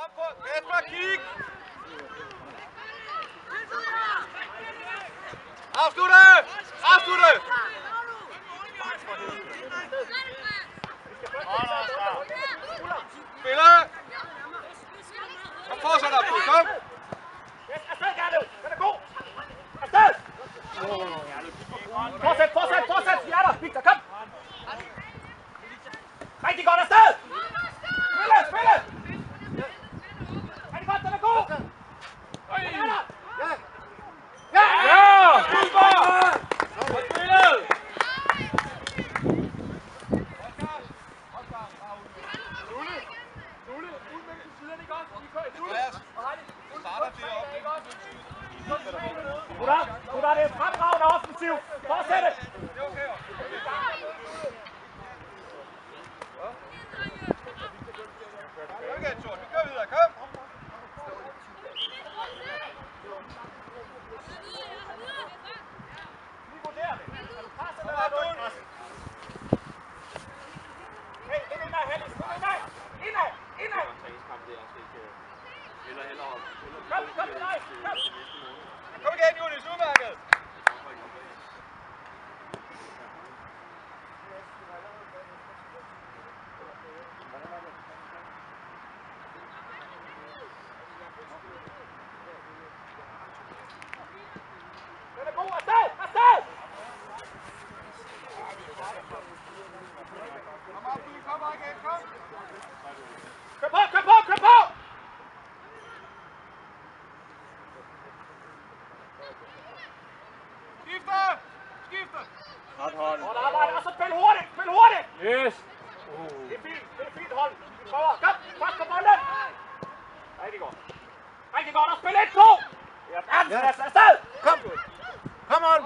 Op på. Kasper, kig. Afslutte! Afslutte! Spiller! Kom fortsæt op, kom! Afsted, Gerlev! Den er god! Afsted! Fortsæt, fortsæt, fortsæt! Vi er der! Victor, kom! Rigtig godt afsted! Spille, spille! Rigtig godt, den er god! Den er der! Ja! Ja! Super! Spillet! Nulle, ud med siderne, ikke også? Vi kører i Nulle. Gutter, det er fremragende offensiv. Fortsæt det. Det er okay. Okay, Tjort, vi kører videre. Kom. Vi vurderer det. Er du presset eller er du ikke presset? Hey, indad, Hellis. Indad. Indad. Indad. Kom, kom til dig. Kom. Kom igen, Julius. Udmærket. Den er god. Afsted. Afsted. Kom op, du kommer igen. Kom. Kør på, kør på, kør på. Skifte! Skifte! Hold arbejde, og så spil hurtigt, spil hurtigt! Yes! Det er fint hold. Vi prøver. Kom, først på bolden! Rigtig godt. Rigtig godt, og spil 1-2! Ja, verdensklasse, afsted! Kom! Kom on!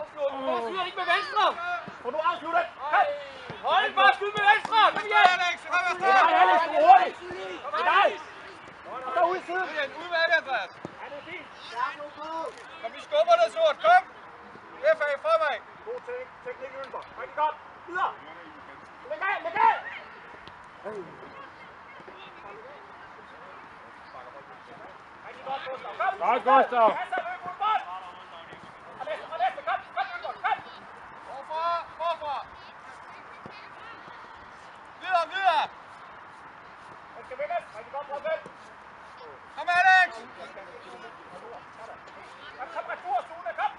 Afslutter ikke med venstre! Få nu afsluttet! Kom! Hold bare skud med venstre! Kom igen! Alex, kom Det er afsted! dig, Alex, du er hurtigt! Det er dig! Og så ud i siden! Udmærket, Andreas. Ja, det er fint. Kom, vi skubber det, Sort. Kom! FA, fremad! God teknik, Ølber. Rigtig godt. Videre! Læg af, læg af! Rigtig godt, Gustav. Kom! Godt, Gustav. Passer, løb mod bold! Og næste, kom! Kom, Ølber, kom! Forfra, forfra! Videre, videre! Den skal vindes. Rigtig godt, Brøndby. Kom, Alex! Kom, retur, Sune, kom!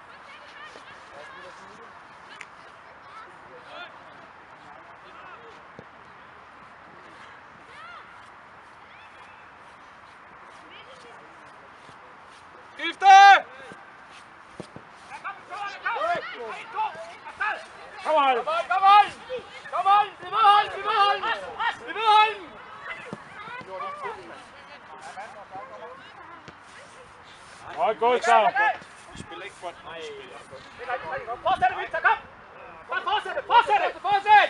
Skifte! Ja, kom, kom! 1-2! Afsted! Kom on! Kom on! Kom on! Vi vil holde! Vi vil holde! Vi vil holde! Godt, Gustav! Vi spiller ikke godt. Nej, vi spiller. Det er rigtig godt. Fortsæt det, Victor, kom! Bare fortsæt det, fortsæt det! Fortsæt!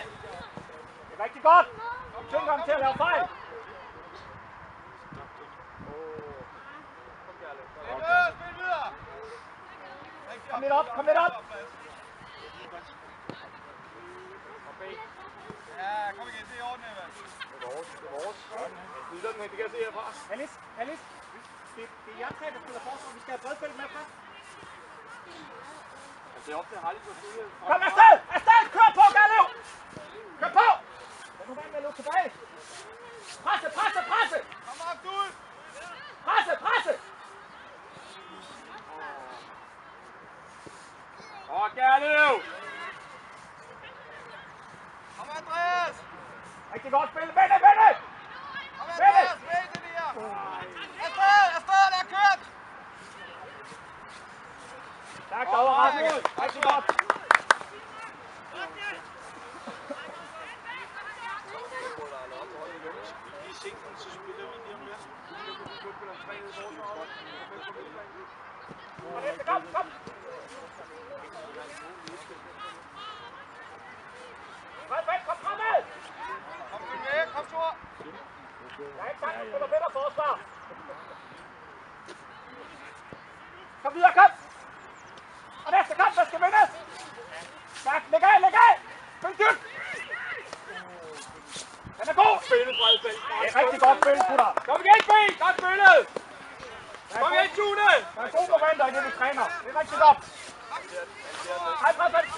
Det er rigtig godt. Tvinger ham til at lave fejl. Spil videre! Kom lidt op, kom lidt op. Ja, kom igen, det er ordentligt, mand. Det er vores. Det kan jeg se herfra. Alice. Det er jer tre, der spiller forsvar. Vi skal have bredfelt med fra. Det er op til Harald på studiet. Kom afsted! Afsted! Kør på, Gerlev! Kør på! Lad nu være med at løbe tilbage. Presse! Kom op, du! Presse! Og Gerlev! Kom, Andreas! Rigtig godt spil. Vende! Kom, Andreas! Vend det der! Afsted! Der er kørt! Stærkt over, Rasmus. Rigtig godt. Kom. Kom fremad! Kom tilbage, kom Thor! Jeg er ikke sagt, at du spiller bedre forsvar. Kom videre, kom! Og næste kamp, der skal vindes! Stærkt, læg af! Spil dybt! Den er god! spillet, Fredfeldt. Det er rigtig godt spil, gutter. Kom igen, B! Godt spillet! Kom igen, Tune! Der er gode momenter i det, vi træner. Det er rigtig godt. Hej, Fredfeldt.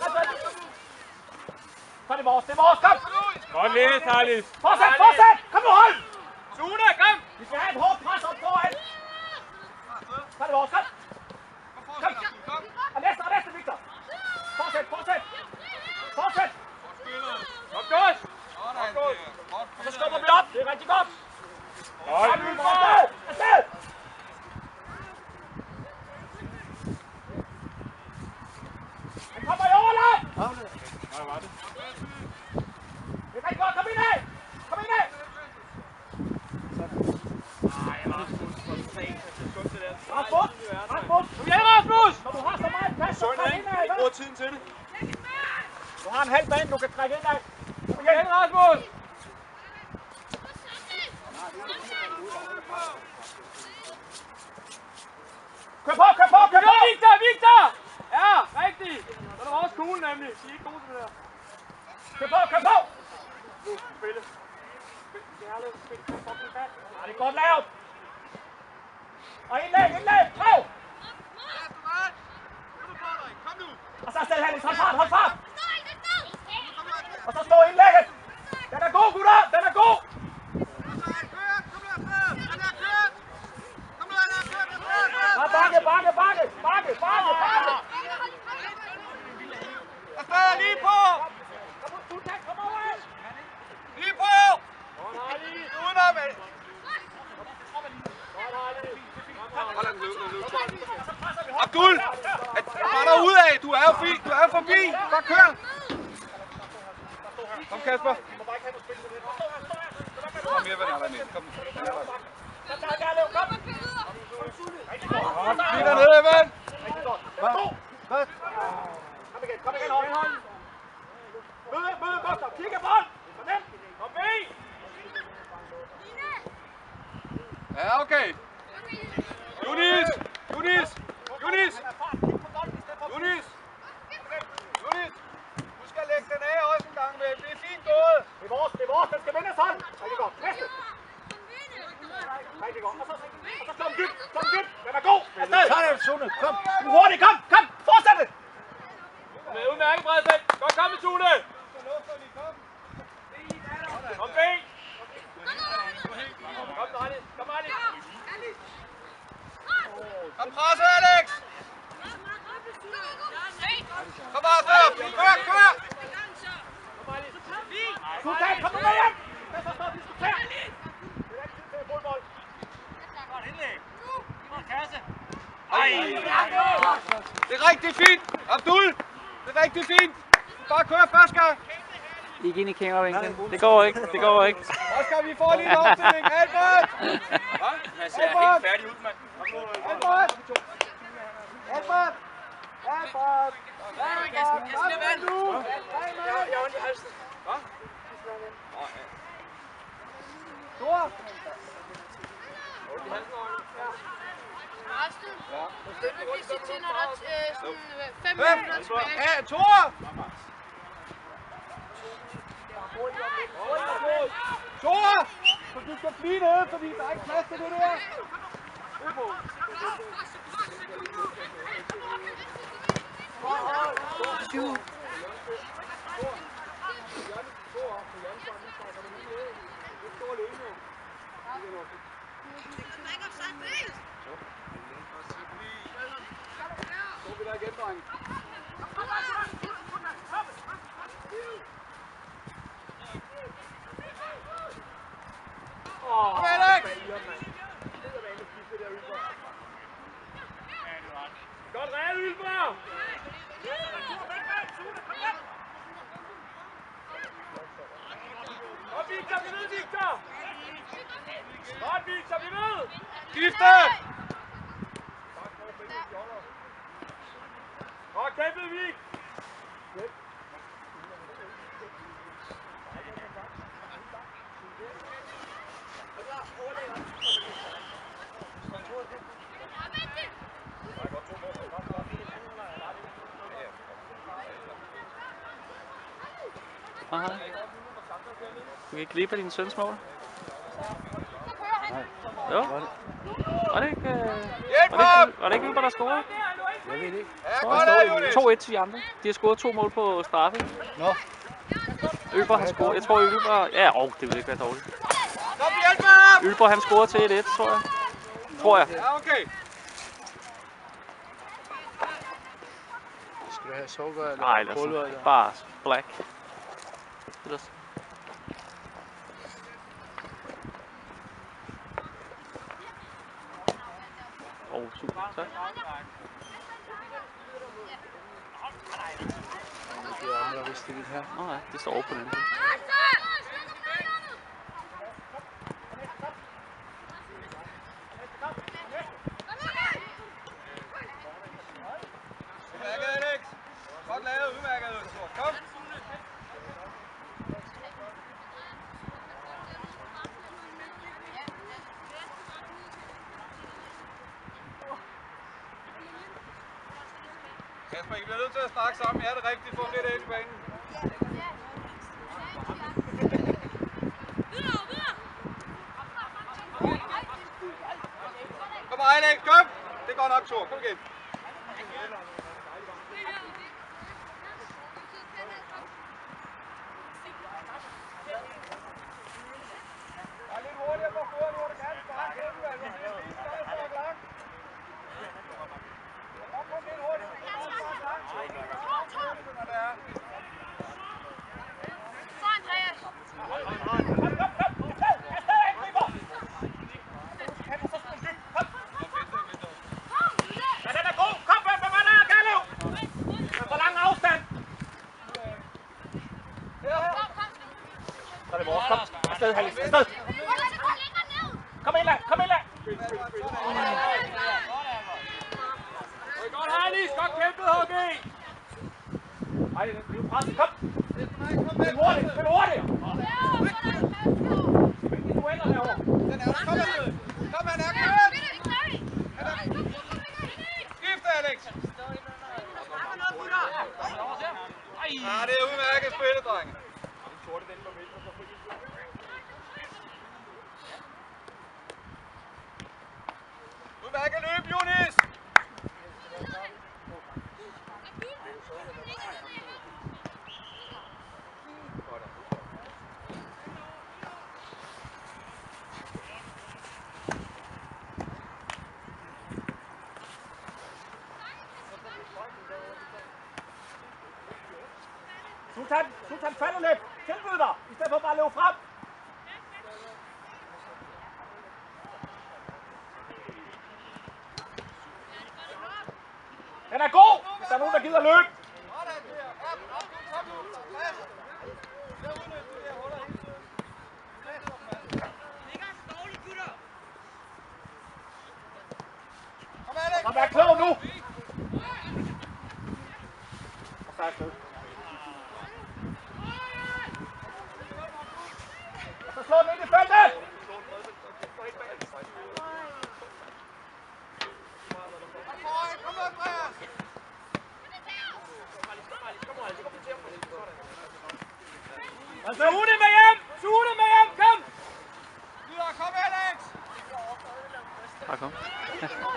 Så er det vores. Kom! Godt læst, Harlis. Fortsæt! Kom nu, hold! Tune, kom! Vi skal have et hårdt pres op foran. Så er det vores. Kom! Og næste, Victor. Fortsæt! Kom, godt! Og så skubber vi op. Det er rigtig godt. Godt. Afsted! Han kommer i overlap! Hvad var det? Det er rigtig godt. Kom ind af! Rasmus! Kom igen, Rasmus! Når du har så meget plads, så træk ind af, Bruger tiden til det. Du har en halv bane, du kan trække ind af. Kom igen, Rasmus! Kør på! Kom, Victor! Ja, rigtigt! Så er der vores kugle nemlig. De er ikke gode til det der. Kør på! Spille. Ja, det er godt lavet. Og indlæg! Prøv! Og så afsted, Hannes. Hold fart! Og så stå indlægget. Den er god, gutter! Den er god! Bakke! Afsted, lige på! Kom over! Lige på! Udenom! Abdul! Bare derude af! Du er jo fint! Du er jo forbi! Bare kør! Kom, Kasper! Kom her, venner. Kom. Lige dernede, Evan! Kom igen, hold. Møde, Gustav. Kigge bold. Kom ind. Ja, okay. Junis! Du skal lægge den af også en gang med. Det er fint gået. Det er vores. Den skal vinde sådan. Rigtig godt. Næste. Rigtig godt. Og så slå den dybt. Den er god. Så er det Sune. Kom. Du hurtigt. Kom. Fortsæt det. Udmærket, Fredfeldt. Godt komme, Tune! Kom, B! Kom, Harlis! Kom, presse, Alex! Kom bare, kør! Sultan, kom nu med hjem! Den får stået og diskutere. Det er ikke tid til fodbold. Det er rigtig fint, Abdul! Det er rigtig fint! Bare kør, Oscar! Ikke ind i kameravinklen. Det går ikke. Oscar, vi får lige en opstilling. Albert! Jeg ser helt færdig ud, mand. Albert! Nu! Jeg har ondt i halsen. Thor! Resten? Vi siger til, når der er sådan 5 minutter tilbage. Ja, Thor! Thor! Så du skal blive nede, fordi der er ikke plads til det der. Shoot. Kom, Alex! Godt reddet, Ylber! Kom, Victor, bliv ved, Victor! Godt, Victor, bliv ved! Skifte! Godt kæmpet, Vig! Aha. Du kan ikke glip af din søns mål. Jo. Var det ikke Ølber, der scorede? Ja, godt af, Jonas. 2-1 til de andre. De har scoret 2 mål på straffe. Nå. Ølber har scoret. Jeg tror Ølber... Ja, det vil ikke være dårligt. Kom, hjælp ham! Ølber han scorede til 1-1, tror jeg. Ja, okay. Skal du have sukker eller Nej, pulver? ellers bare black. Ellers. Super. Tak. Det er andre, hvis det er her. Nej, det står over på den her. Udmærket, Alex. Godt lavet, udmærket. Kom. Kasper, I bliver nødt til at snakke sammen. Er det rigtigt for lidt ind i banen? Kom Alex, kom! Det går nok, Thor. Kom igen. Lidt hurtigere på foden, nu er det gerne bare kæmpe, altså. Det er lige stadig for at langt. Kom lidt hurtigt. Så Andreas. Ja, den er god. Kom, hvem er der, Gerlev? For lang afstand. Så er det vores. Kom. Afsted, Hallis. Afsted. Kom ind, lad. Kom ind, lad. Godt, Harlis. Godt kæmpet, HG. Ej, det er jo presset. Kom. Spil hurtigt. Spil hurtigt. Spil de dueller derovre. Den er der. Kom med. Kom, han er kørt. Skift, Alex. Ja, det er udmærket spillet, drenge. Udmærket løb, Jonas. Sultan falder lidt. Tilbyd dig, i stedet for bare at løbe frem. Den er god, hvis der er nogen, der gider løbe. Kom, vær klog nu. Og så er afsted. Og så slå den ind i feltet. Kom nu, Andreas. Suge det med hjem! Suge det med hjem! Kom! Videre, kom Alex. Bare kom.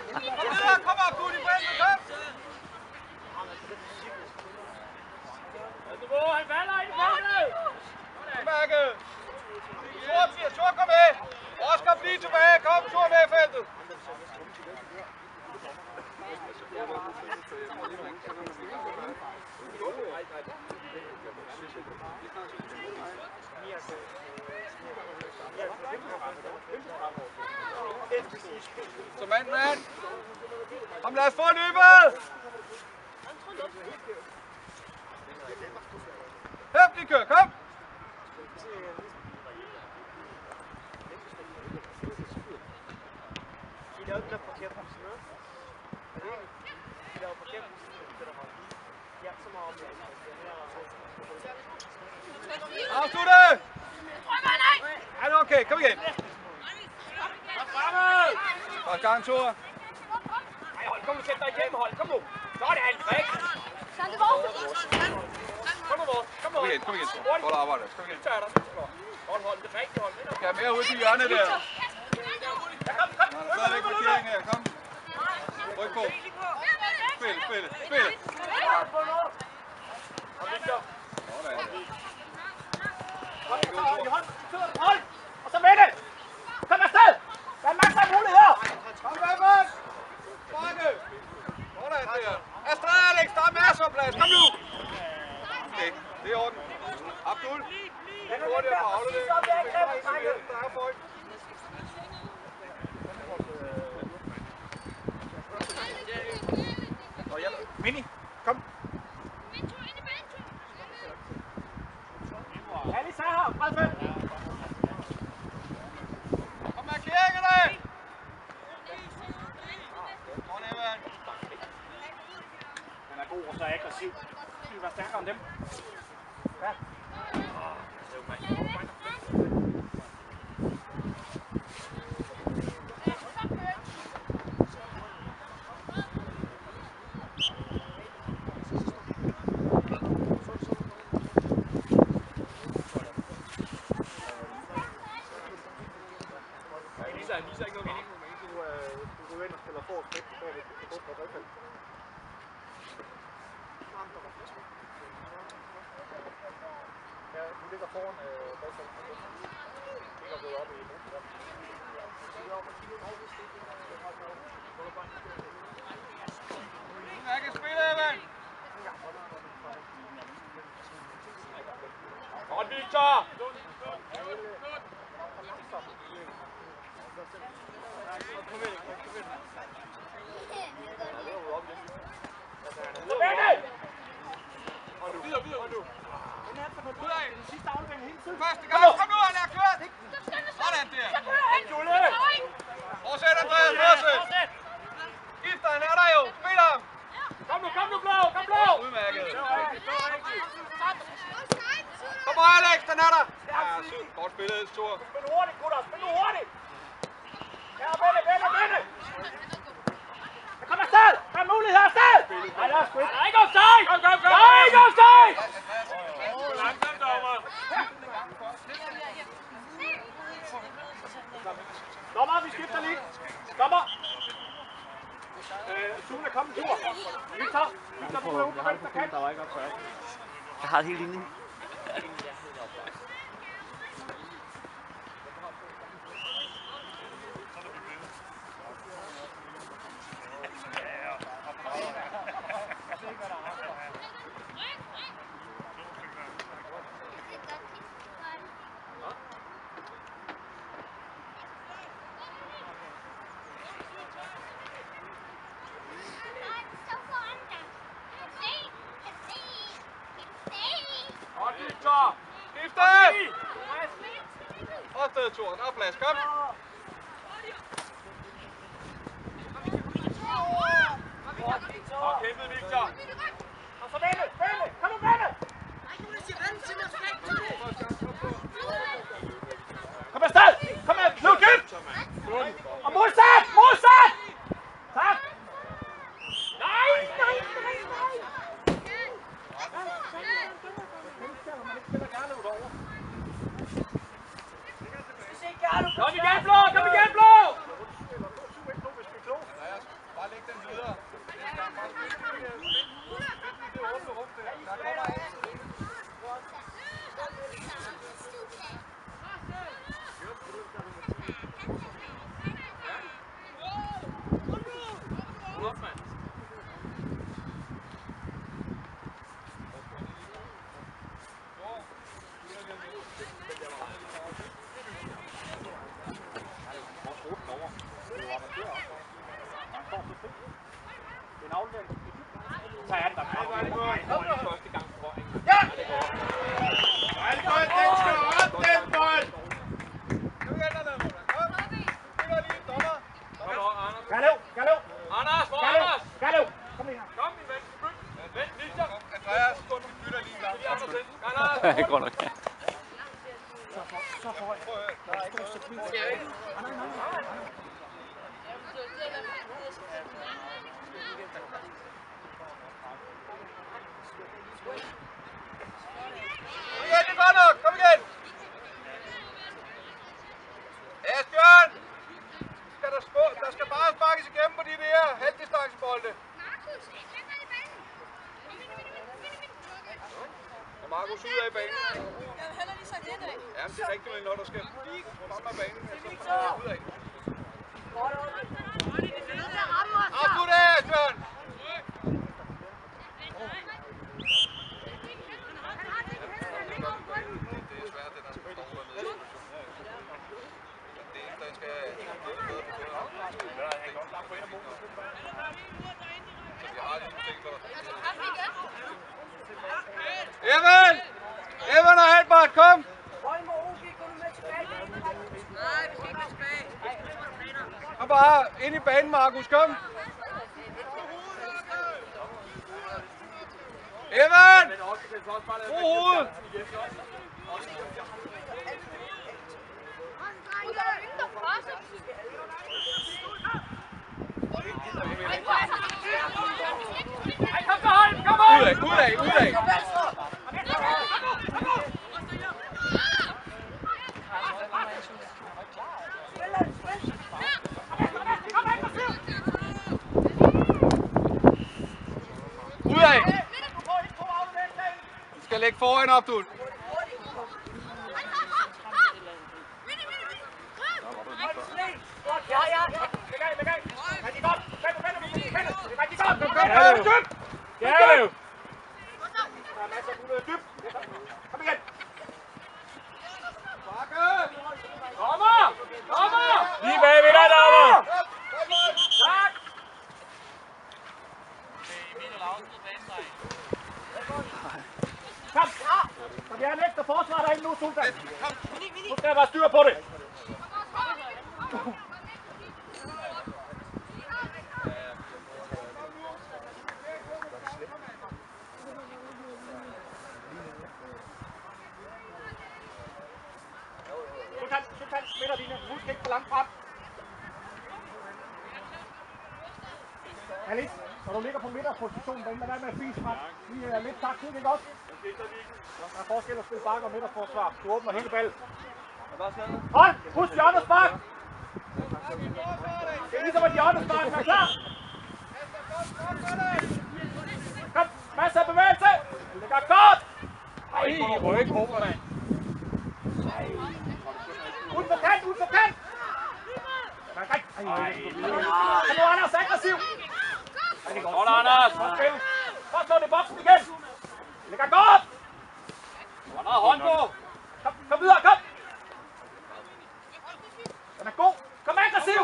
Kom videre, kom op, du er i feltet, kom. Han falder ind i feltet! Udmærket. Thor, kom med. Oscar, bliv tilbage. Kom, Thor med i feltet. Så mand. Kom, lad os få løbet. Høp, de kører, kom. Afslutte! Er det okay? Kom igen. Første gang, Thor. Ej, hold, kom nu, sæt dig igennem, hold. Kom nu. Så er det alt, ikke? Så er det vores. Kom nu, Morten. Kom nu. Kom igen. Godt arbejde. Kom igen. Vi tager dig. Hold, det er rigtigt hold. Skal jeg mere ud til hjørnet der? Kom. Der er stadigvæk parkering her. Kom. Ryk på. Spil. Kom, Victor. Sådan. Hold! Og så med det! Kom afsted! Der er masser af muligheder! Kom, Bjørn! Bakke! Sådan der. Afsted, Alex! Der er masser af plads. Kom nu! Okay, det er orden. Abdul. Lidt hurtigere på aflevering. Der er folk. Mini, kom! Alice er her! Bredfelt! Kom markeringerne! Sådan, Evan. Den er god og så aggressiv. Vi vil være stærkere end dem. Ja. Han viser ikke noget mening. Du går ind og spiller for skridt på Bredfelt. Ja, du ligger foran Bredfelt. Du ligger gået op i Motorland. Jeg kan spille, Evan. Godt, Victor. Første gang. Kom nu, han er kørt. Sådan der. Fortsæt, Andreas. Fortsæt. Gifteren er der jo. Spil ham. Kom nu, Blå. Kom, Blå. Udmærket. Kom på, Alex. Den er der. Ja, sygt. Godt spillet, Stor. Spil hurtigt, gutter. Spil hurtigt. Ja, vende. Kom afsted. Der er mulighed afsted. Nej, der er sgu ikke. Der er ikke offside. Kom. Der er ikke offside. Langsomt, dommer. Dommer, vi skifter lige. Dommer. Sune er kommet en tur. Victor, du er ude på venstre kant. Der var ikke offside. Jeg har det hele linjen. Godt, Victor. Skifte. Opsted, Thor. Der er plads. Kom. Godt kæmpet, Victor. Og så vende. Kom nu, vende. Kom afsted. Kom med. Nu, dybt. Og modsat. Tak. Nej. Kom igen, Blå. Bare læg den videre. Bare spil i det åbne rum der. Der kommer en. Det går nok. Igen, det er godt nok. Kom igen. Asbjørn! Der skal bare sparkes igennem på de der halvdistancebolde. Og Markus ud af banen. Jeg vil hellere lige sagt ind af. Jamen, det er rigtigt, men når der skal lige frem af banen, så er ud af. Afslut af, Asbjørn! Det er svært, det der skal stå med nede. Det eneste, der skal lidt bedre på fødderne. Så vi har lige ting for dig. Evan! Evan og Albert, kom! Kom bare ind i banen, Markus, kom! Evan! Brug hovedet! Ud af! Du skal lægge foran, Abdul. Lige bagved dig, Dommer! Kom! Så vi er en ekstra forsvar derinde nu, Sultan. Nu skal der være styr på det. Sultan, smitter dine. Husk ikke for langt frem. Alice, når du ligger på midterpositionen, lad være med at fise frem. Vi er lidt taktik, ikke også? Der er forskel at spille bakke og midterforsvar. Du åbner hele ballen. Hold! Husk hjørnespark! Det er ligesom at hjørnesparken er klar. Kom, masser af bevægelse. Det ligger godt. Ej, hvor ikke håber det. Ud for kant, ud for kant. Kom nu, Anders, aggressiv. Godt, Anders! Godt slå det i boksen igen. Det ligger godt. Der er hånd på! Kom videre, kom. Den er god. Kom aggressiv.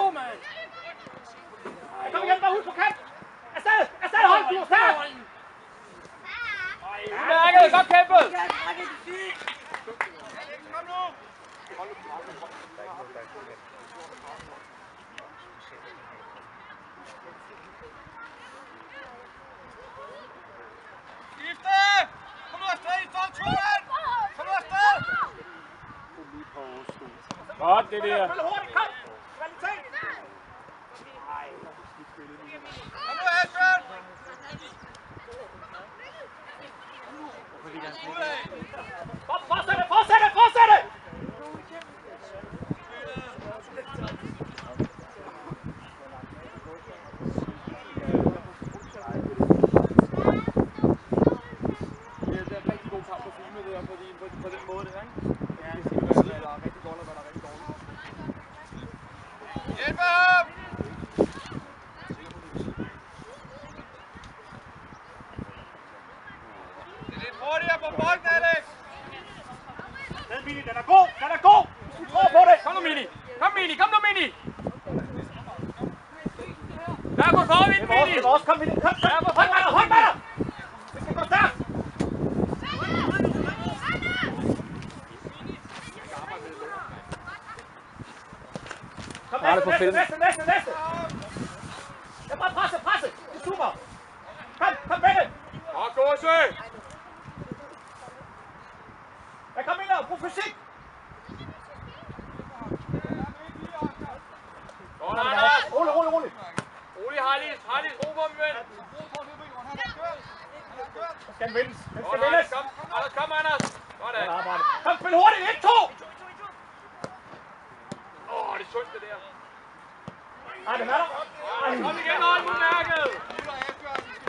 Kom igen, bare ud på kant. Afsted, hold, du er stærk. Udmærket, godt kæmpet! Kom nu! Skifte! Kom nu afsted, I står toren! Kom nu afsted! Godt, det der. Spil hurtigt, kom. Kvalitet. Kom nu, Asbjørn! Fortsætte! På den måde, ikke? Ja, det er rigtig godt, og hvad der er rigtig dårligt. Hjælp ham! Det er lidt hurtigere på bolden, Alex! Den Mini, den er god! Vi tror på det! Kom nu, Mini! Kom, Mini! Der er gået forvind, Mini! Det var også, kom Mini! Kom! Hold med dig! Det skal gå stærkt! Kom, næste! Jeg bare presse! Det er super! Kom med det! Godt, Gåse! Jeg kom ind og brug fysik! Godt, Anders! Rolig! Rolig, Harlis, ro på dem, ven! Der skal en vindes! Godt, Harlis, kom! Kom, Anders. Sådan. Kom, spil hurtigt. 1, 2. Det er sundt, det der. Ej, det er der. Kom igen, hold den mærket.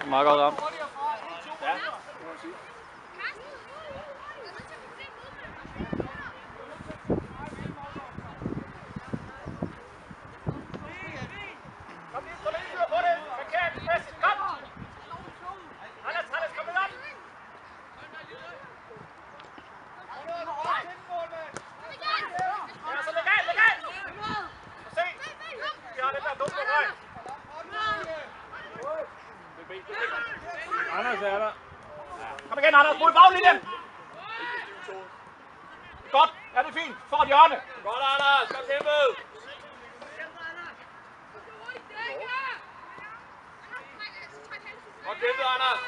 Meget godt ramt. Ja. Kom lige, så længe på det. Markering, fast. Kom. Anders, kom med op. Ja, så læg af. Se. Vi har den der dumme røg. Anders er der. Kom igen, Anders. Brug i baglinjen. Godt. Ja, det er fint. For et hjørne. Godt, Anders. Kom kæmpet. Godt kæmpet, Anders.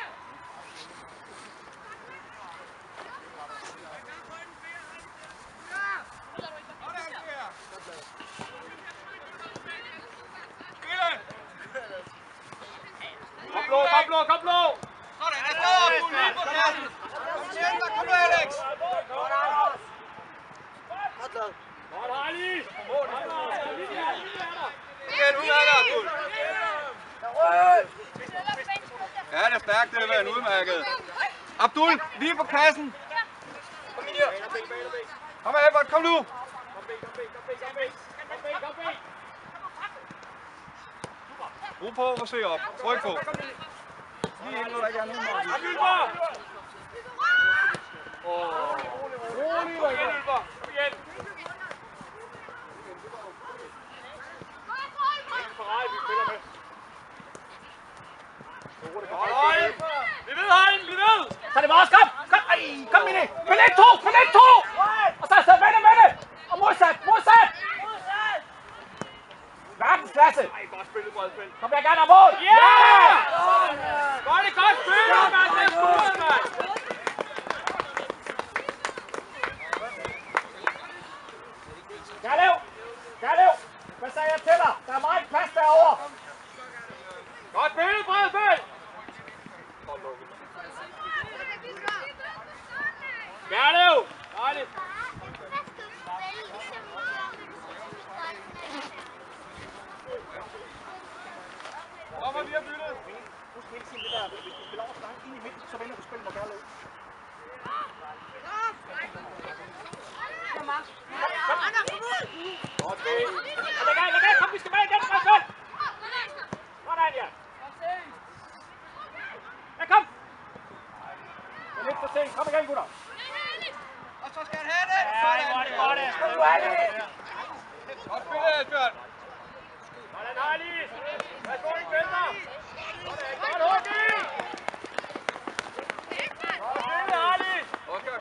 Kom, blå! Sådan, der står du lige på kassen. Kom til, kom nu, Alex. Godt, Harley! Igen, udmærket, Abdul. Ja, det er stærkt, det er en udmærket. Abdul, lige på kassen. Kom ind her. Kom her, Ebert, kom nu. Ro på og se op. Tryk på. Lige ind, når der ikke er nogen mål. Rolig, kom igen, Ylber. Kom igen. Bliv ved, Harley, bliv ved! Så det var også, kom! Kom, Mini! Spil 1, 2! Og så vende! Og modsat! Verdensklasse! Ej, godt spillet, Bredspil. Kom jeg gerne af mål! Ja! Godt spillet, mand! Det er scoret, mand! Gerlev! Hvad sagde jeg til dig? Der er meget plads derovre! Godt spillet, Bredspil! Gerlev! Dejligt! Kommer vi har byttet. Husk hele tiden det der, hvis du spiller over så langt ind i midten, så vender du spillet mod Gerlev. Læg af, kom, vi skal med igen, Bredspil! Sådan, ja! Ja, kom! Det er lidt for sent, kom igen, gutter! Og så skal han have det. Sådan. Kom nu, Ali! Godt spillet, Asbjørn. Sådan, Harley! Værsgo, ikke vælter! Godt hurtigt! Godt spillet, Harley! Oscar.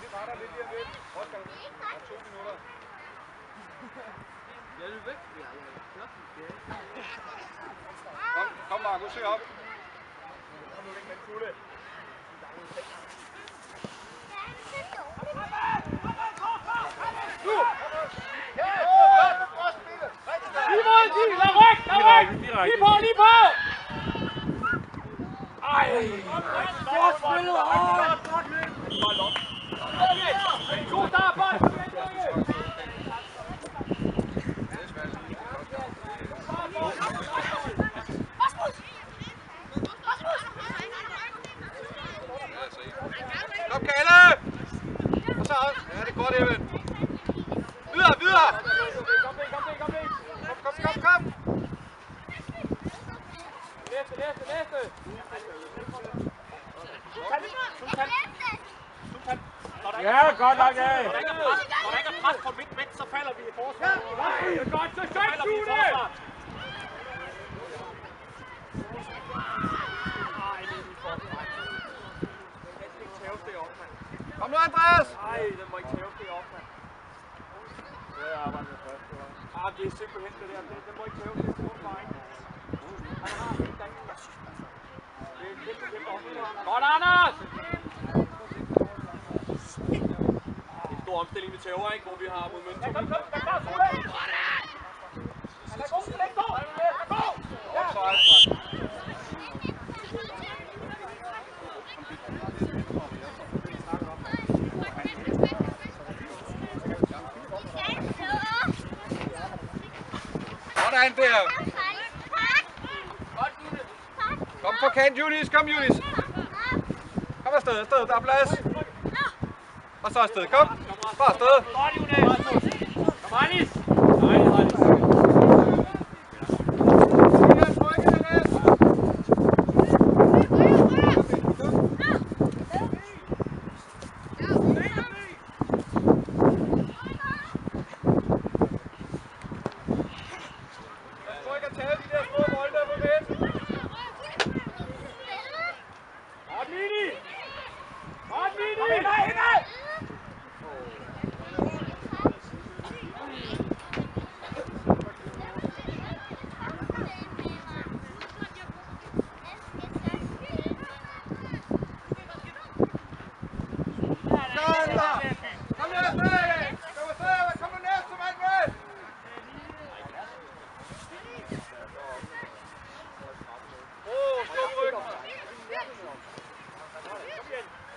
Vi retter lidt lige om lidt. Oscar, om 2 minutter. Ja, du er væk. Kom Markus, se op. Lige på! Ej! Godt spillet, God start, bold! Kom Kalle! Og så også. Ja, det er godt, Even. Videre! Kom! Næste! Ja, godt nok, ja. Når der ikke er pres på midt, så falder vi i forsvar. Det er godt, så falder vi i forsvar. Kom nu, Andreas! Ej, den må ikke tæves det op, mand. Det er arbejdet med først, det var. Det er simpelthen det der. Den må ikke tæves det på vejen. Han har helt dag. Det er en kæmpe omstilling. Godt, Anders! En stor omstilling med tæver, ikke? Hvor vi har momentum. Kom, der er god, Sådan der. Kom på kant, Junis. Kom, Junis. Kom afsted. Der er plads. Og så afsted. Kom. Bare afsted. Kom, Anis.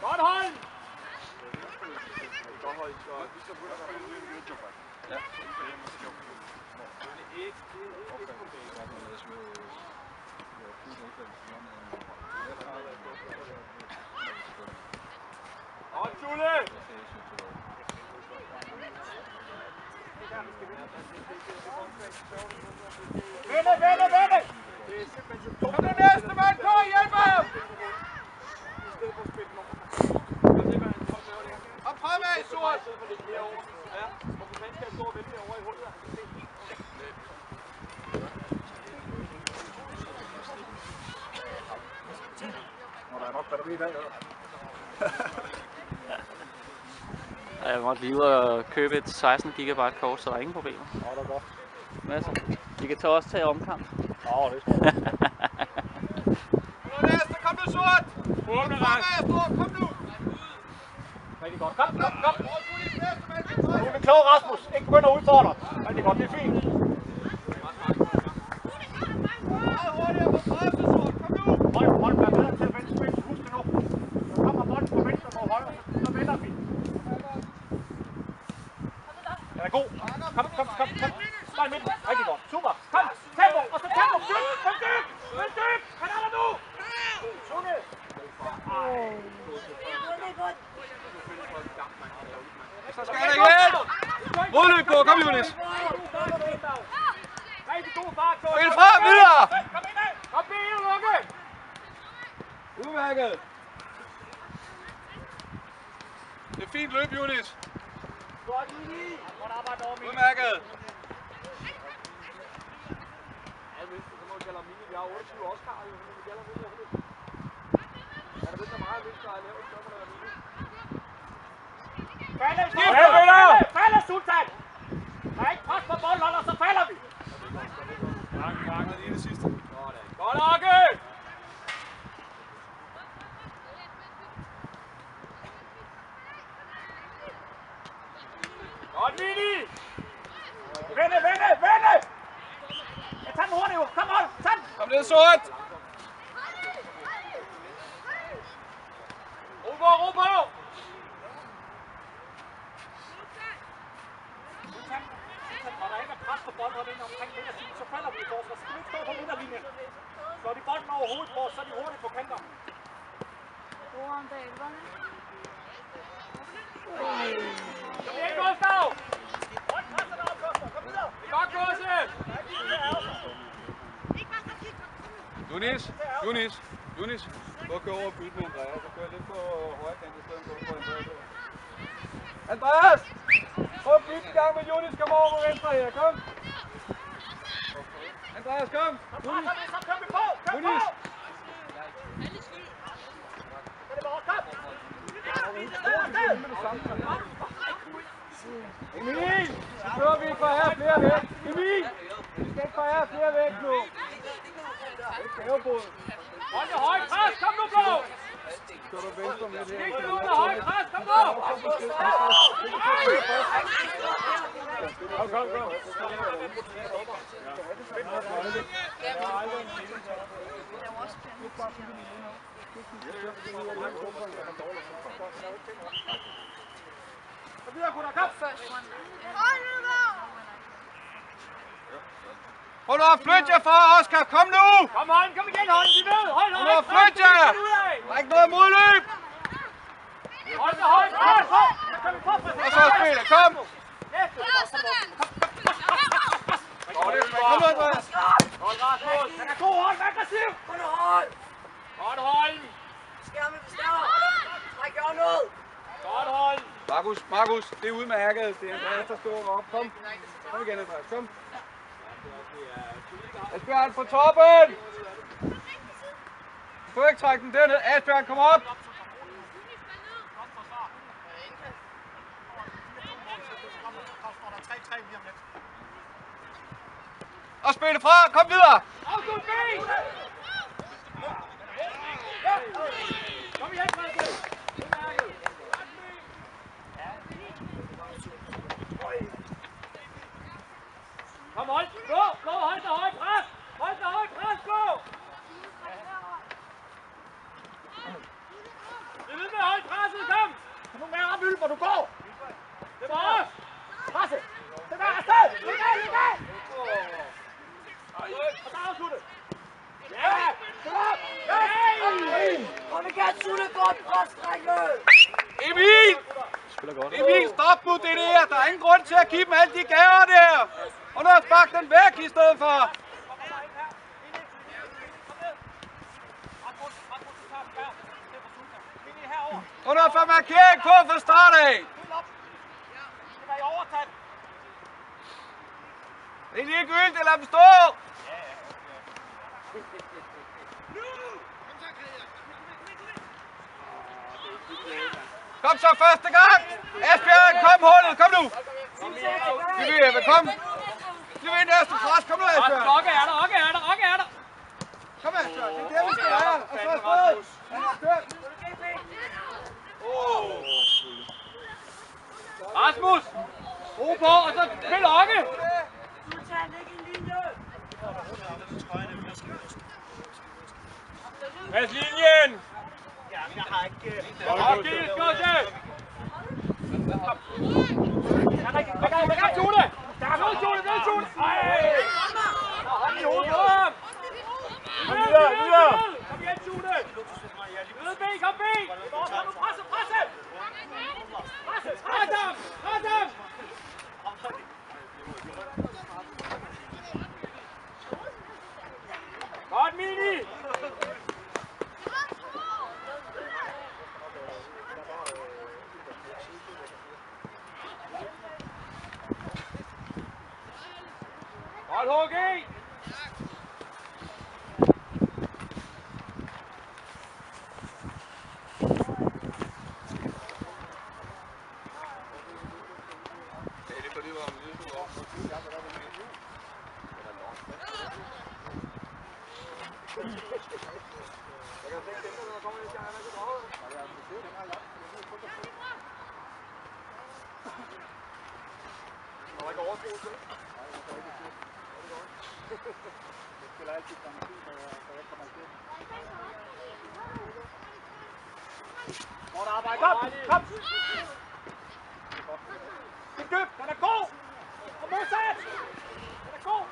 Godt hold! Og Tulle! Vende! Kom nu næste mand på, hjælp ham! Kom fremad, Sort! Der er nok batteri i dag. Jeg måtte lige ud og købe et 16 GB kort, så der er ingen problemer. Det er godt. Masser. De kan også tage omkamp. Det er sgu. Kom nu næste, kom nu Sort! Kom fremad, Stor, kom nu! Rigtig godt. Kom. Nu er vi kloge, Rasmus. Ikke begynde at udfordre. Rigtig godt, det er fint. Meget hurtigere på bremse, Sort, kom nu! Hold bliver bedre til at vende spil. Husk det nu. Så kommer bolden på venstre på højre, så vender vi. Den er god. Kom. Bare i midten. Rigtig godt. Super. Kom. Tempo. Og så tempo. Dyb. Han er der nu. Sunde. Så skal der igen! Modløb på, kom Junis! Rigtig god fart, Thor. Spil frem, videre! Kom ind, Lukke! Udmærket! Det er fint løb, Junis. Udmærket! Falder, Sultan! Der er ikke pres på boldholder, så falder vi! Fanget lige det sidste. Godt, Akke! Godt, Mini! Vende! Jeg tager den hurtigt, jo! Kom on, tag den! Kom ned, Sort! Ro på! Når der ikke er pres på boldholdet ind omkring midtersiden, så falder vi i forsvar. Så skal vi ikke stå på midterlinjen. Slår de bolden over hovedet på os, så er de hurtigt på kanter. Kom igen, Gustav! Godt, Gusse! Junis. Gå og køre over og bytte med Andreas, så kører lidt på højre kant i stedet for Andreas. Andreas! Prøv at bytte en gang med Junis, kom over på venstre her, kom! Andreas, kom! Så kører vi på! Junis! Emil! Så kører vi fra her flere væk! Emil! Vi skal ikke fra her flere væk nu! Det er gavebåd! Hold det højt pres, kom nu, Blå! Så er der venstre med det her. Ikke ud af højt pres, kom nu! Kom. Kom videre, gutter, kom! Prøv nu at flytte jer for, Oscar. Kom nu! Kom Holm, kom igen Holm, de ved. Hold Prøv nu at flytte jer! Der er ikke noget modløb! Hold da, hold! Og så spiller, kom! Kom nu, Andreas! Hold Rasmus, han er god, Holm, aggressiv! Kom nu, hold! Godt Holm! Skærmen består! Træk jer noget! Godt Holm! Markus, det er udmærket. Det er Andreas, der står op. Kom. Kom igen, Andreas. Kom. Asbjørn på toppen! Du kan ikke trække den derned. Asbjørn, kom op! Og spille fra. Kom videre! Afslut B! Kom igen, Frederik! Kom, hold! Gå! Hold da højt! Pres! Hold da højt! Pres! Gå! Det er ved med at holde presset! Kom! Kom nu med op, Ylber! Du går! Det var os! Presse! Det var afsted! Læg af! Og så afslutte! Ja! Kom op! Kom igen, Sulle! Godt pres, drenge! Emil, stop nu det der! Der er ingen grund til at give dem alle de gaver der! Og nu spark den væk i stedet for! Og nu får markering på fra start af! Det er ligegyldigt, lad dem stå! Kom så første gang! Asbjørn, kom hullet, kom nu! Vi vil hjemme, kom! Vi vil næste pres, kom nu Asbjørn! Okke er der! Kom Asbjørn, det er der vi skal være, og så afsted! Rasmus! Ro på, og så spil Okke! Pas linjen! Jeg har ikke... Okke, skudse! Kom, Tune! Ned, Tune! Ej! Hold i hovedet på ham! Videre! Kom igen, Tune! Ned, B, kom B! Kom nu, presse! Pres ham! Godt, Mini! Godt, HG! Godt arbejde, kom! Det er dybt, den er god! Kom modsat! Den er god!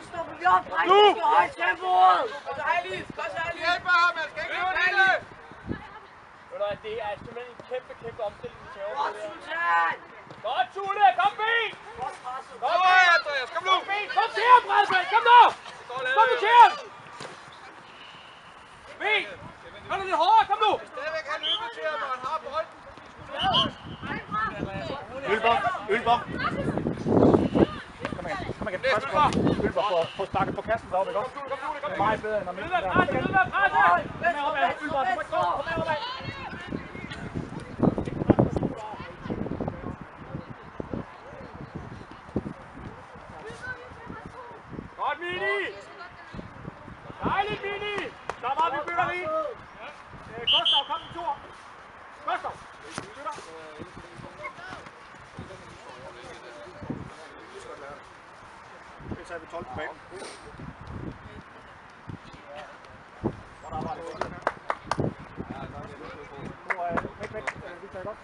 Stopper vi op, drenge! Vi skal højt tempoet! Hjælp ham, man skal ikke gøre det! Det er simpelthen en kæmpe omstilling, vi tager Godt, Sultan! Godt, Tune! Kom, B! Kom, Andreas, kom nu! Kom til ham, Fredrik! Kom nu! Kom nu til ham! B! Kom nu lidt hårdere, kom nu! Stadigvæk have løbet til ham, når han har bolden. Ylber! Kom igen. Ylber på sparket på kassen deroppe, ikke også? Det er meget bedre, end om ikke der. Ylber, du må ikke gå! Kom med opad! Godt, Mini! Dejligt, Mini! Så meget, vi bytter lige! Gustav, kom en tur! Gustav! Bytter! Det tager vi 12 tilbage. Godt arbejde. Nu er væk. Vi tager godt.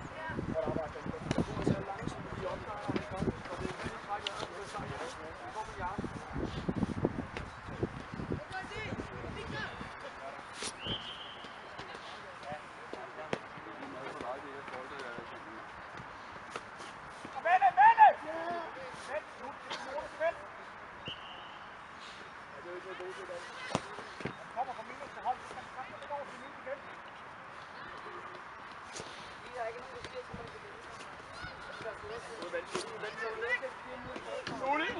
Godt arbejde. Kommer fra minus til hold, så kan han ikke over til minus igen.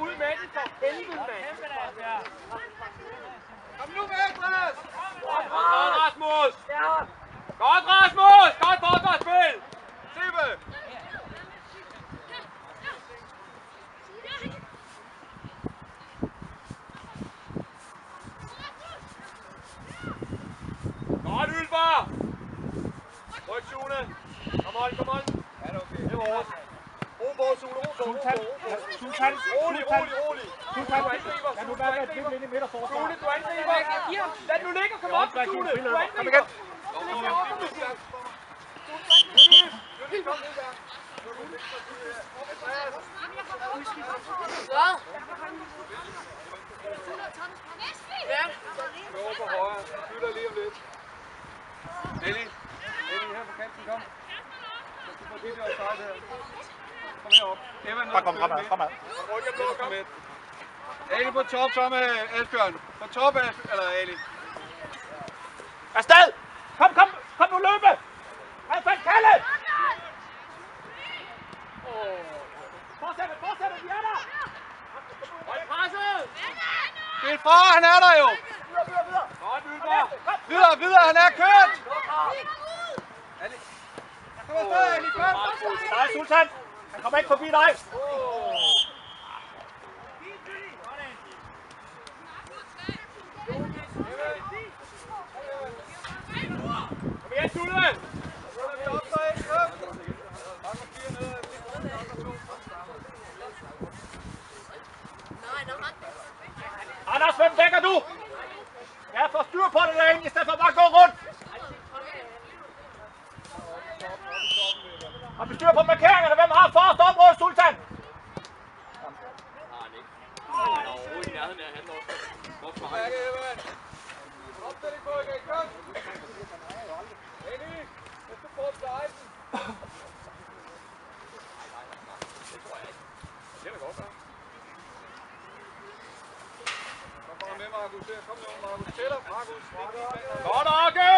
Ude med den for helvede, mand. Kom nu væk, Lars! Godt, Rasmus! Godt, Rasmus! Godt forsvarsspil! Sippe! Godt, Ylber! Ryk, Sune! Kom on! Ja, det er okay. Det var vores. Ro på, Sune, ro på. Sultan. Rolig. Sultan, kan du være med at drible ind i midterforsvaret? Sune, du angriber. Lad den nu ligge og kom op, Sune. Du angriber. Kom igen. Over på højre. Fylder lige om lidt. Nelly her på kanten, kom. Så får de offside her. Kom herop. Bare kom fremad. Kom med. Ali på top sammen med Asbjørn. På top af, eller Ali. Afsted! Kom nu løbe! Alfred, Kalle! Fortsæt, vi er der! Hold presset! Spil fra, han er der jo! Godt, Ylber! Videre, han er kørt! Kom afsted, Ali, kom! Nej, Sultan! Han kommer ikke forbi dig! Kom igen, Sune! Anders, hvem dækker du? Jeg får styr på det derinde, i stedet for bare at gå rundt. Har vi styr på markeringerne? Hvem har forrest område, Sultan? Opstilling på igen, kom! Eli, hvis du prøver på dig. Kom bare med, Markus. Kom nu, Markus. Tæller, Markus. Godt, Åke!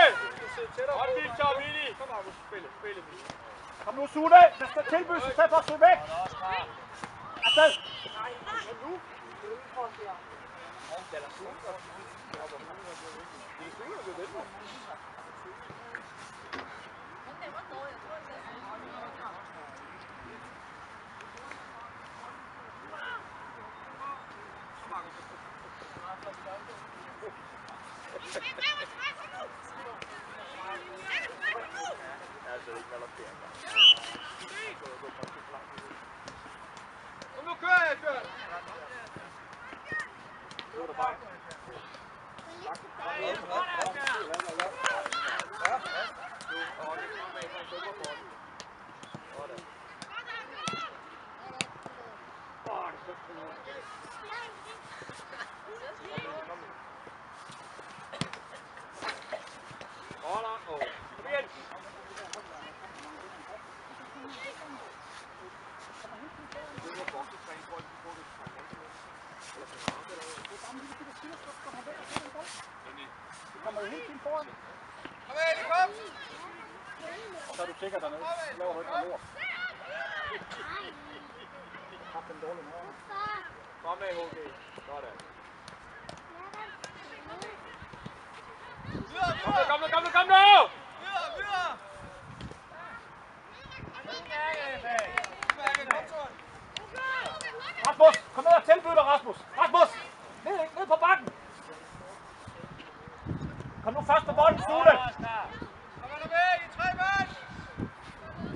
Godt, Victor, Mini. Kom, Markus. Spille. Kom nu, Sune. Der skal tilbydes, i stedet for at søge væk. Afsted. Kom nu, kør, Asbjørn! Kommer jo helt fint foran. Kom med, kom! Så er du sikker dernede. Laver du ikke noget lort. Haft en dårlig morgen. Kom med, HG. Sådan. Kom nu! Videre! Rasmus, kom ned og tilbyde dig, Rasmus. Rasmus, ned på bakken. Kom nu først på bolden, Sune. Kom der med, I 3 mand!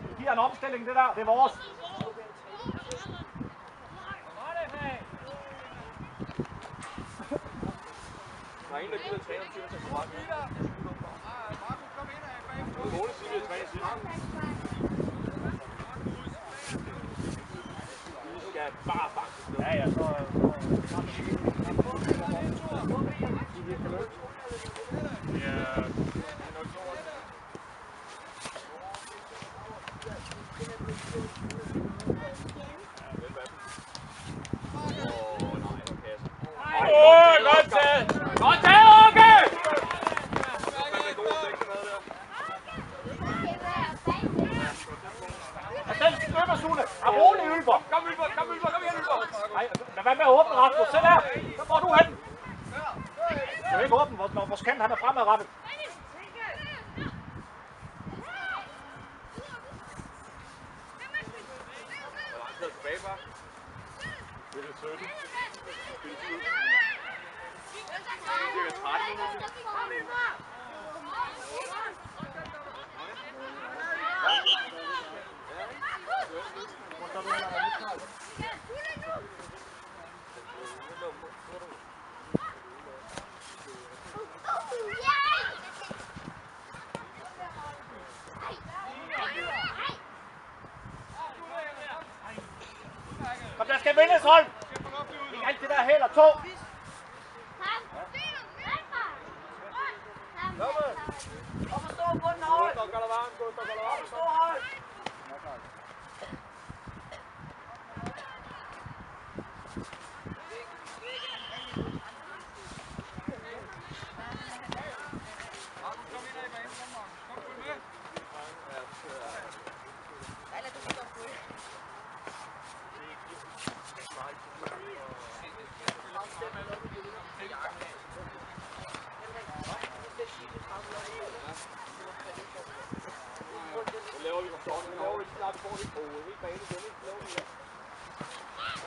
Det giver en omstilling, det der. Det er vores. Der er ingen, der gider træne om tiden til så meget. Markus, kom ind af bagefter. Måle siger, at træne siden. Vi skal bare banke. Ja, så... Godt taget! er ikke åben, når vores kant han er fremadrettet. Tilbage, bare. Det er 17. Cirka 30 minutter. Kom, der skal vindes, Holm! Ikke alt det der heller. 2.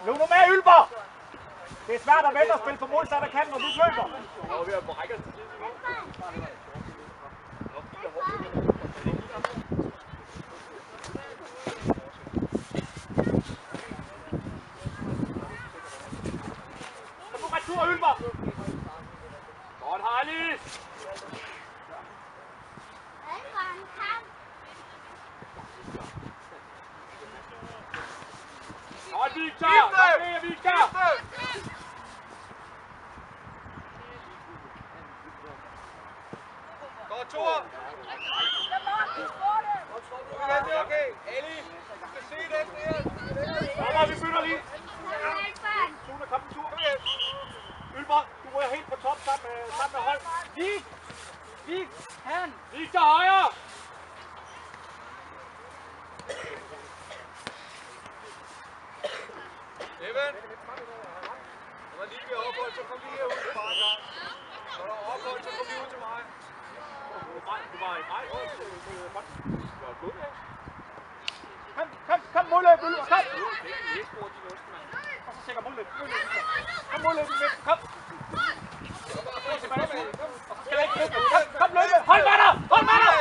Nu med, Ylber! Det er svært at vente og spille på modstanderkanten, når du løber. Så nu retur, Ylber! Godt, Harley! Godt, Victor! Godt, Victor! Godt, Thor! Det er okay. Ali, du skal se det her. Kommer, vi bytter lige. Sune, kom en tur. Ylber, du er helt på top sammen med Holm. Vig! Han! Victor, højre! Evan! Når man lige bliver opholdt, så kom lige herud til mig. Når der er opholdt, så kom lige ud til mig. Kom, modløb, Ylber, kom! Og så sikker modløb. Kom, modløb, kom! Kom, løbe! Hold med dig! Hold med dig!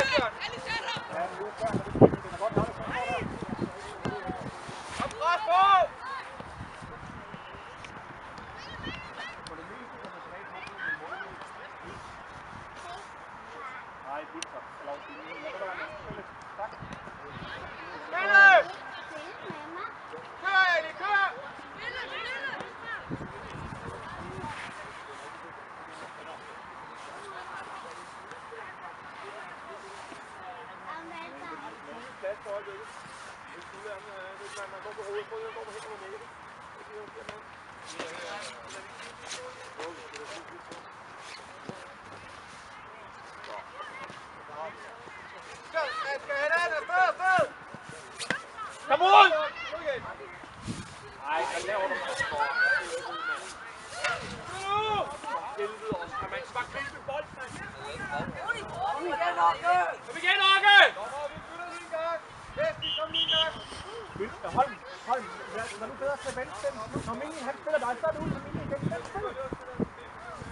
Kom, pres på! Nej, Victor. Tak. Kør, Ali, kør! Kom ud! Nej, han laver dem. Helvede også. Kan man ikke bare gribe bolden? Kom igen, Åke! Kom igen, Åke! Vi bytter lige en gang. Vesti, kom lige en gang. Holm, når du bedre skal vente den. Når Mini han spiller dig, så er du ude til Mini igen. Den spiller.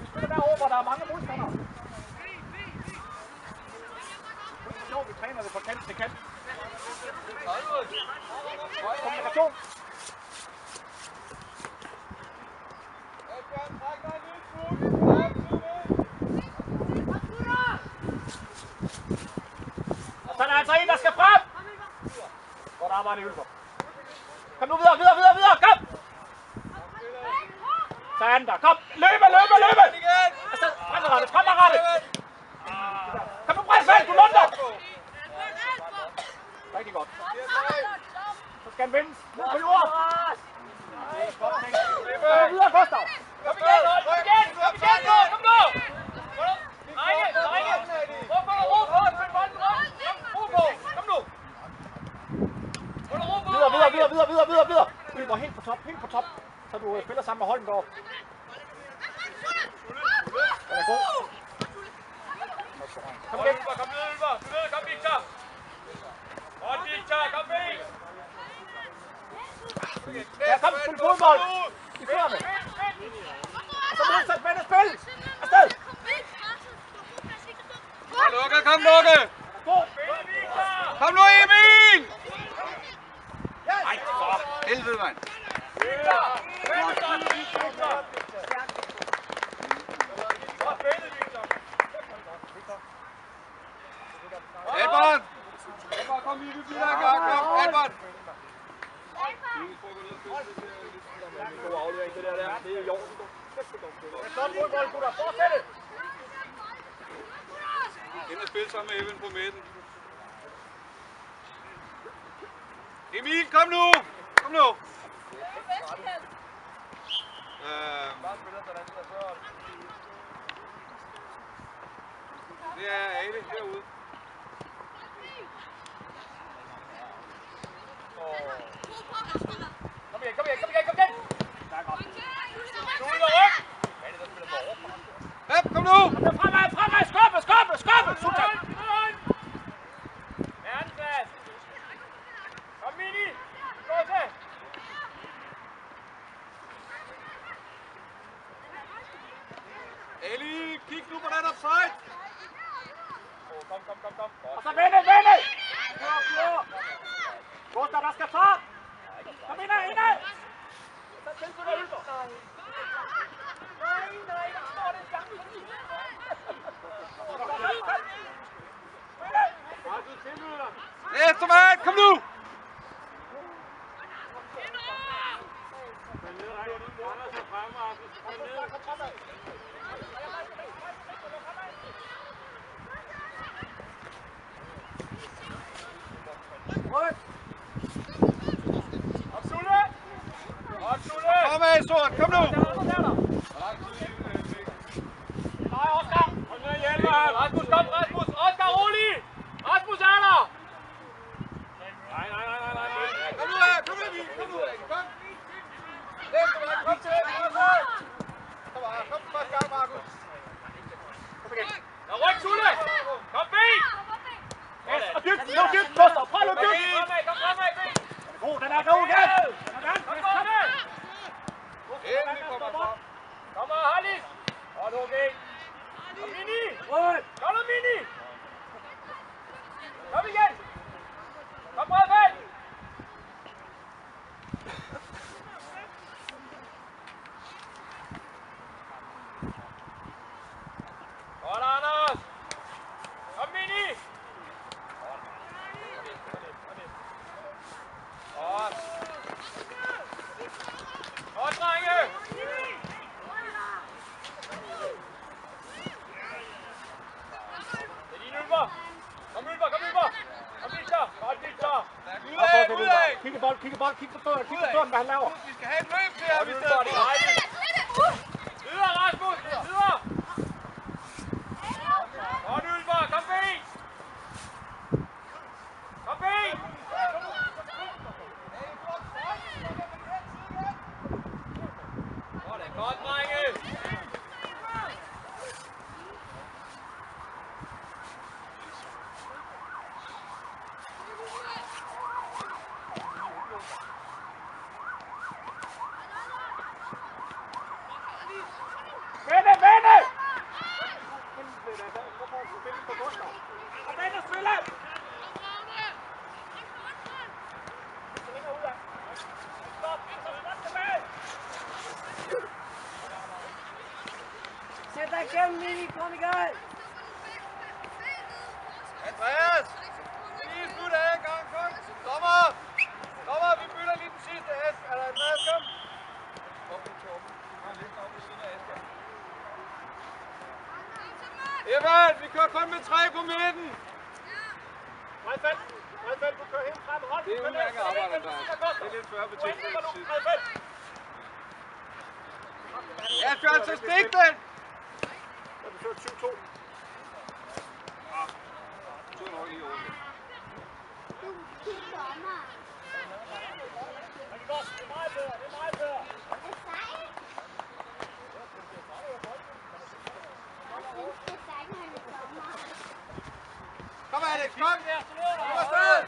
Du spiller derovre, hvor der er mange modstandere. Det er sjovt, vi træner det fra kant til kant. Kommunikation. Og så er der altså en, der skal frem. Godt arbejde, Ylber. Kom nu videre, kom! Sander, kom! Løbe! Fremadrettet! Kom nu, Bræsvand, du lunder! Rigtig godt. Så skal han vinde. Nu på jorden. Videre, Gustav. Kom igen! Kom nu! Drenge! Kom nu! Videre. Ylber helt på top. Så du spiller sammen med Holmgaard. Den er god. bold. I førerne. Og så modsat vende spil. Afsted. Kom Lukke! Kom nu Emil! Ej, for helvede mand! Albert! Kom i, vi bliver i gang, kom! Albert! God aflevering det der. Det er i orden. Sådan modbold, gutter. Fortsæt! Ind og spil sammen med Evan på midten. Emil, kom nu! Kom nu! Det er Ale herude. Kom igen. Der er godt. Skud og ryg! Hvad er det, der spiller på overfra? Hep, kom nu! Fremad! Skubbe! Super! Verdensplads! Kom Mini! Gå til! Ali, kig nu på den offside! Kom. Og så vende! Kør! Gustav, der skal fart! Kom indad! Så tilslutter Ølgaard. Nej, der står det gang. Næste mand, kom nu! Kom af, Sort, kom nu! Nej, Oscar! Hold med hjælpe ham! Rasmus, kom! Oscar, rolig! Rasmus er der! Nej. Kom nu af, kom! Næste mand, kom til! Kom første gang, Markus! Der ryk, Sulle! Kom, B! Og dybt, Gustav, prøv at løbe dybt! Kom fremad, B! Den er god igen! Endelig kommer frem. Kom og Hallis! Godt, okay. Kom Mini! Kom nu, Mini! Kom igen! Kom Rødfeldt! Godt, Anders! Kom Mini! Godt! Godt, drenge! Kom Ylber! Kom Victor! Godt, Victor! Kig på fødderne, hvad han laver. Vi skal have et løb til ham i stedet Ylber, det er for. dejligt! Videre, Rasmus! Videre! Godt, Ylber! Kom, B! Kom, B! Godt, drenge! Vende! Og vende spiller! Sæt dig igennem, Mini, kom i gang! Andreas! Lige slut af en gang, kom! Dommer, vi bytter lige den sidste æsk. Er der Andreas, kom? Kom, Torben. Han ligger oppe ved siden af æsken. Evan, vi kører kun med 3 på midten. Rødfeldt, du kører helt frem. Hold. Det er udmærket arbejde, Andreas. Det er lidt før betinget. Asbjørn, så stik den! Vi fører 7-2. Det er nok lige over. Det er meget bedre. Kom Alex, kom! Kom afsted!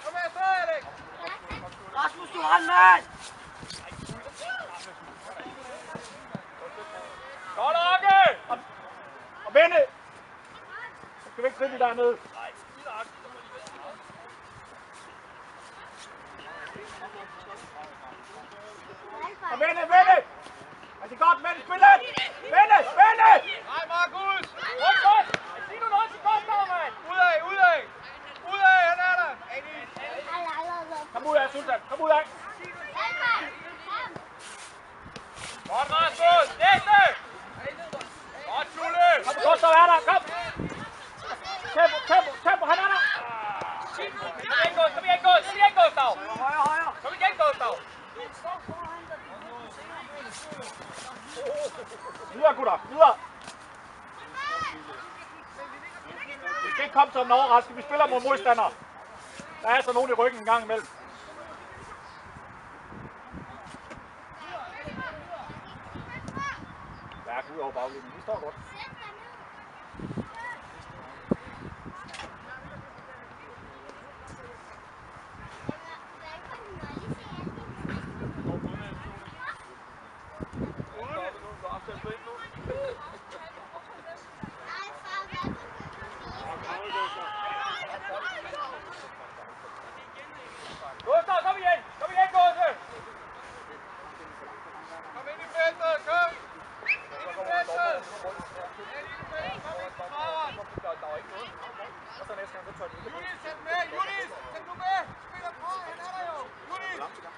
Kom afsted, Alex! Rasmus, du har en mand! Godt, Åke! Og vende! Så skal vi ikke trille dernede. Og vende! Er det godt, vende spillet? Vende! Nej, Markus! Rundt! Sig nu noget til Gustav, mand! Udad, han er der! Kom ud af, Sultan! Kom ud af! Godt, Rasmus! Næste! Godt, Sulle! Kom, Gustav er der! Kom! Tempo! Han er der! Kom igen, Gustav! Højre! Kom igen, Gustav! Videre, gutter! Videre! Vi skal ikke komme som en overraskelse. Vi spiller mod modstandere. Der er så nogen i ryggen en gang imellem. Værk ud over baglinjen. Vi står godt. Gustav, kom igen, Gustav! Kom ind i feltet, kom! Ind i feltet! Kom ind på foran! Julis, sæt med! Julis, sæt nu med! Spiller på, han er der jo! Julis! Sådan der!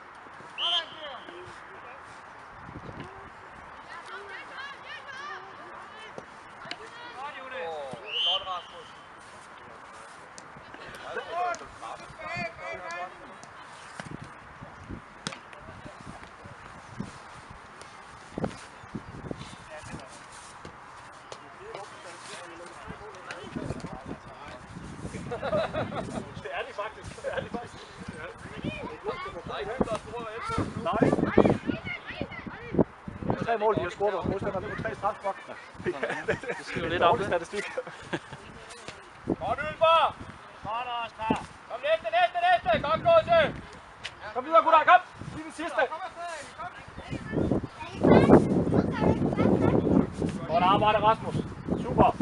Godt, Julis! Godt, Rasmus! Godt! Tilbage, bag manden! Det er de faktisk. Nej. 3 mål, de har scoret vores modstandere. Det er 3 strafspark. Det skal jo lidt op. Statistik. Godt, Ylber! Kom næste! Godt, Gåse! Kom videre, gutter. Kom! Lige den sidste. Godt arbejde, Rasmus. Super.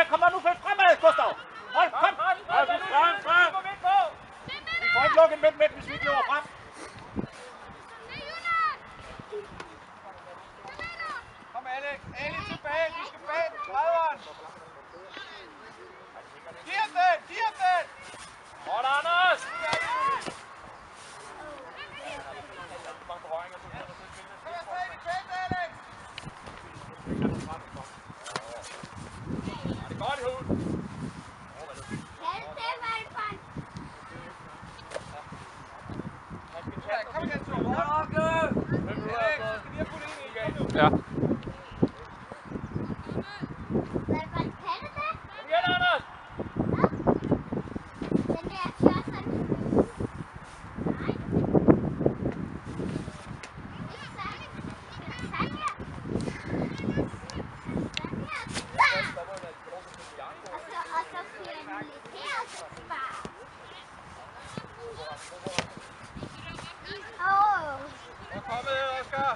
Kom nu fremad, Gustav! Hold, kom! Frem! Vi får ikke lukke midt, hvis vi ikke løber frem. Kom, Alex! Alex tilbage! Vi skal bag den! 30'eren! Giv den! Godt, Anders! Kom afsted i feltet, Alex! Det er godt i hovedet. Kom igen, Thor! Alex, du skal lige have puttet ind i igen nu. Ja. Kom igen, Anders! Kom med, Oscar!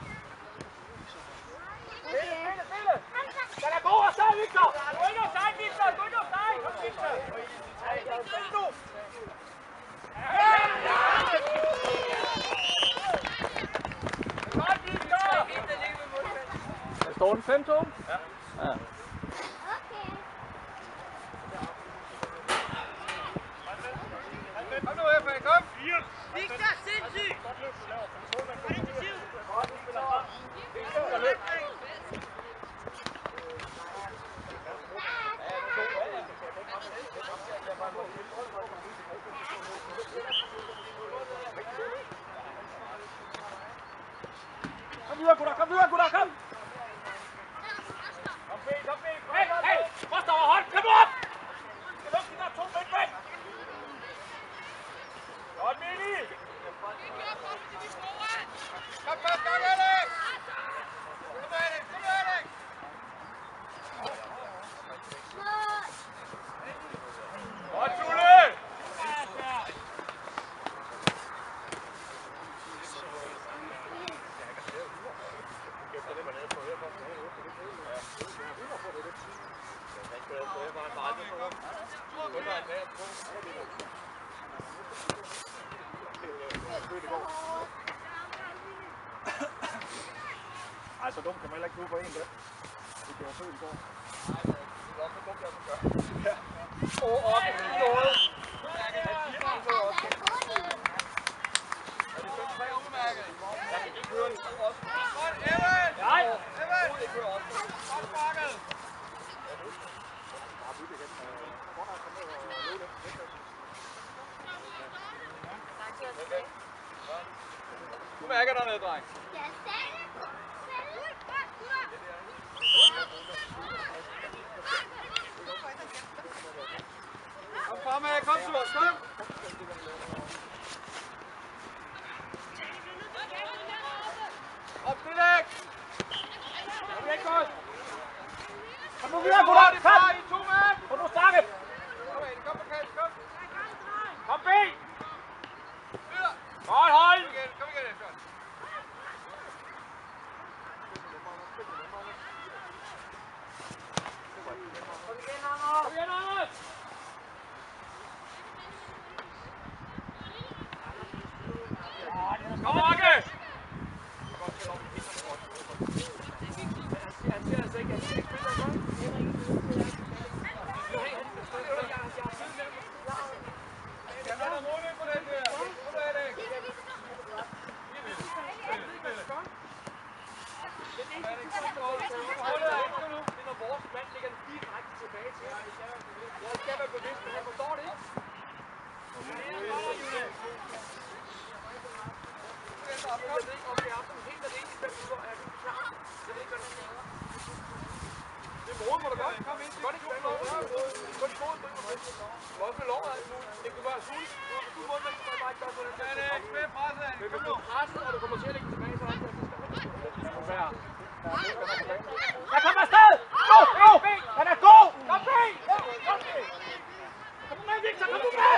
Den er god og sej, Victor! Gå ind hos dig, Victor! Kom, Victor! Godt, Victor! Der står den 5-2? Ja. Kom nu, FA, kom! Victor, sindssygt! Kom videre, gutter, kom! Hey! Gustav og hånd, kom op! Skal lukke de der 2 væk! Godt, Mini! Ej, så dumt kan man heller ikke bruge på en der. Det gjorde født i går. Op i noget. Nej! Du mærker dernede, dreng. Kom fremad, kom Surs, kom! Op til dæk! Kom igen, godt. Kom nu videre, gutter. Kom. Få nu stakket. Kom på kant, kom! Kom, B. Godt hold! Kom igen, Esbjørn. Kom igen, Anders! Kom, Marke! Jeg kommer afsted! Go! Han er god! Kom, B! Kom nu med, Victor! Kom nu med!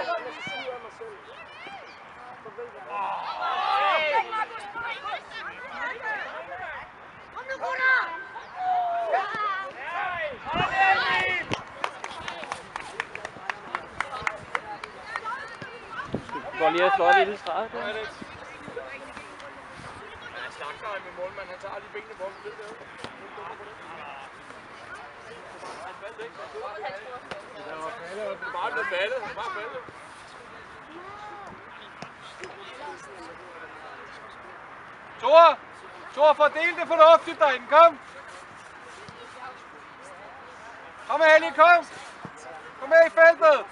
Kom nu, gutter! Du går lige og flot i det streg. Snakker med målmand, han tager lige benene på ham. Bare blevet faldet, bare faldet. Thor, fordel det fornuftigt derinde, kom! Kom med, Helge, kom! Kom med i feltet!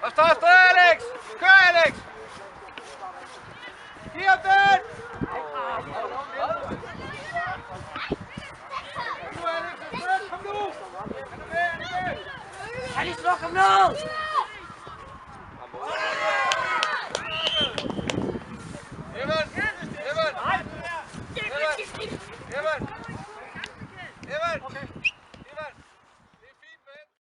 Og stå afsted, Alex! Kør, Alex! Giv ham den! Kom nu! Kan I slå ham ned?